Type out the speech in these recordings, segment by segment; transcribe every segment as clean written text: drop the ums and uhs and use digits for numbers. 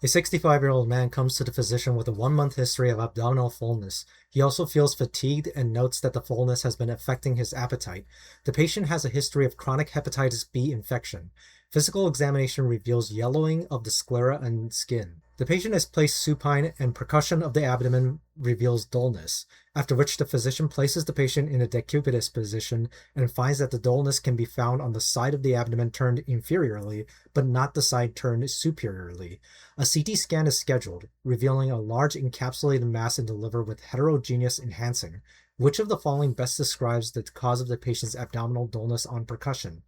A 65-year-old man comes to the physician with a 1-month history of abdominal fullness. He also feels fatigued and notes that the fullness has been affecting his appetite. The patient has a history of chronic hepatitis B infection. Physical examination reveals yellowing of the sclera and skin. The patient is placed supine and percussion of the abdomen reveals dullness, after which the physician places the patient in a decubitus position and finds that the dullness can be found on the side of the abdomen turned inferiorly, but not the side turned superiorly. A CT scan is scheduled, revealing a large encapsulated mass in the liver with heterogeneous enhancing. Which of the following best describes the cause of the patient's abdominal dullness on percussion?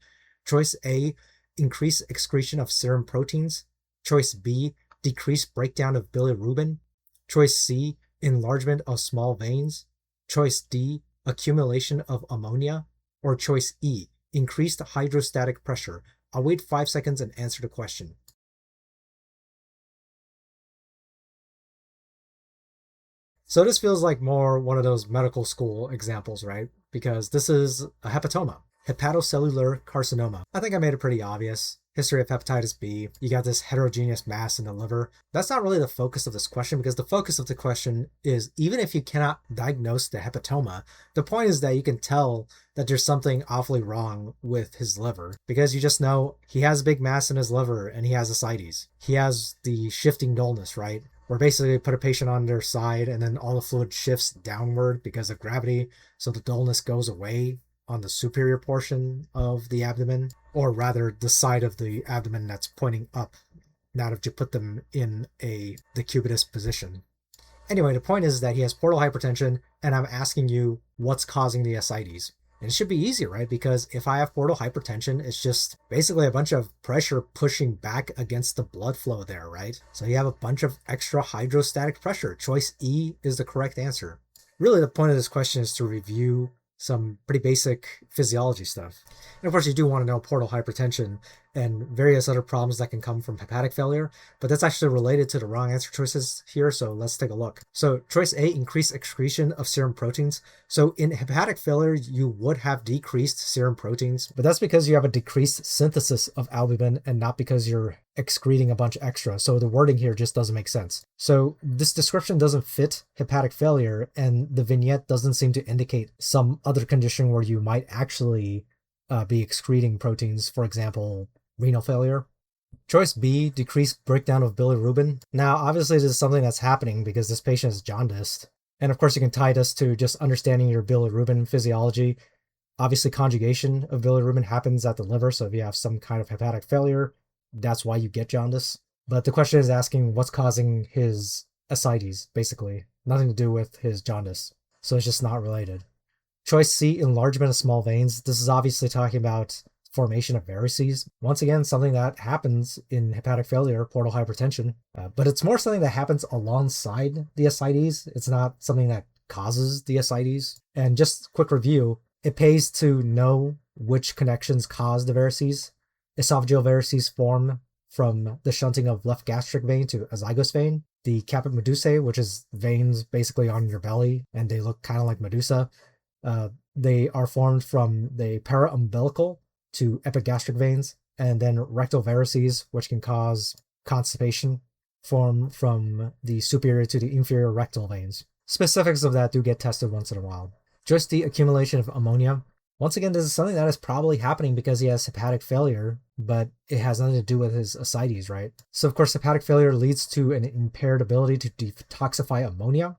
Choice A, increased excretion of serum proteins. Choice B, decreased breakdown of bilirubin. Choice C, enlargement of small veins. Choice D, accumulation of ammonia. Or choice E, increased hydrostatic pressure. I'll wait 5 seconds and answer the question. So this feels like more one of those medical school examples, right? Because this is a hepatoma, hepatocellular carcinoma. I think I made it pretty obvious. History of hepatitis B. You got this heterogeneous mass in the liver. That's not really the focus of this question, because the focus of the question is, even if you cannot diagnose the hepatoma, the point is that you can tell that there's something awfully wrong with his liver, because you just know he has big mass in his liver and he has ascites. He has the shifting dullness, right? Where basically put a patient on their side and then all the fluid shifts downward because of gravity, so the dullness goes away on the superior portion of the abdomen, or rather the side of the abdomen that's pointing up, not if you put them in a decubitus position. Anyway, the point is that he has portal hypertension, and I'm asking you what's causing the ascites. And it should be easy, right? Because if I have portal hypertension, it's just basically a bunch of pressure pushing back against the blood flow there, right? So you have a bunch of extra hydrostatic pressure. Choice E is the correct answer. Really, the point of this question is to review some pretty basic physiology stuff. And of course, you do want to know portal hypertension and various other problems that can come from hepatic failure, but that's actually related to the wrong answer choices here, so let's take a look. So choice A, increased excretion of serum proteins. So in hepatic failure, you would have decreased serum proteins, but that's because you have a decreased synthesis of albumin and not because you're excreting a bunch extra. So the wording here just doesn't make sense. So this description doesn't fit hepatic failure, and the vignette doesn't seem to indicate some other condition where you might actually be excreting proteins, for example, renal failure. Choice B, decreased breakdown of bilirubin. Now, obviously, this is something that's happening because this patient is jaundiced. And of course, you can tie this to just understanding your bilirubin physiology. Obviously, conjugation of bilirubin happens at the liver, so if you have some kind of hepatic failure, that's why you get jaundice. But the question is asking what's causing his ascites, basically. Nothing to do with his jaundice. So it's just not related. Choice C, enlargement of small veins. This is obviously talking about formation of varices. Once again, something that happens in hepatic failure, portal hypertension, but it's more something that happens alongside the ascites. It's not something that causes the ascites. And just quick review, it pays to know which connections cause the varices. Esophageal varices form from the shunting of left gastric vein to azygos vein. The caput medusae, which is veins basically on your belly, and they look kind of like medusa, they are formed from the paraumbilical to epigastric veins, and then rectal varices, which can cause constipation, form from the superior to the inferior rectal veins. Specifics of that do get tested once in a while. Just the accumulation of ammonia. Once again, this is something that is probably happening because he has hepatic failure, but it has nothing to do with his ascites, right? So of course, hepatic failure leads to an impaired ability to detoxify ammonia.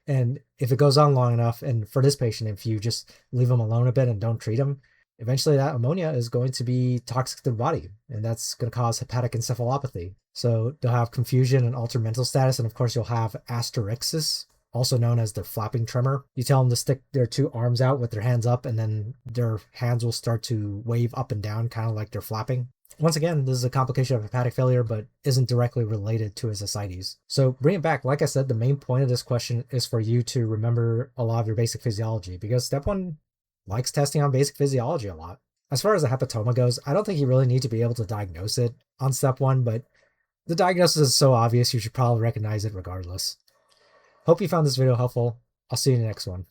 And if it goes on long enough, and for this patient, if you just leave him alone a bit and don't treat him, eventually that ammonia is going to be toxic to the body, and that's going to cause hepatic encephalopathy. So they'll have confusion and altered mental status, and of course you'll have asterixis, also known as the flapping tremor. You tell them to stick their two arms out with their hands up, and then their hands will start to wave up and down, kind of like they're flapping. Once again, this is a complication of hepatic failure, but isn't directly related to his ascites. So bring it back. Like I said, the main point of this question is for you to remember a lot of your basic physiology, because step one likes testing on basic physiology a lot. As far as a hepatoma goes, I don't think you really need to be able to diagnose it on step one, but the diagnosis is so obvious you should probably recognize it regardless. Hope you found this video helpful. I'll see you in the next one.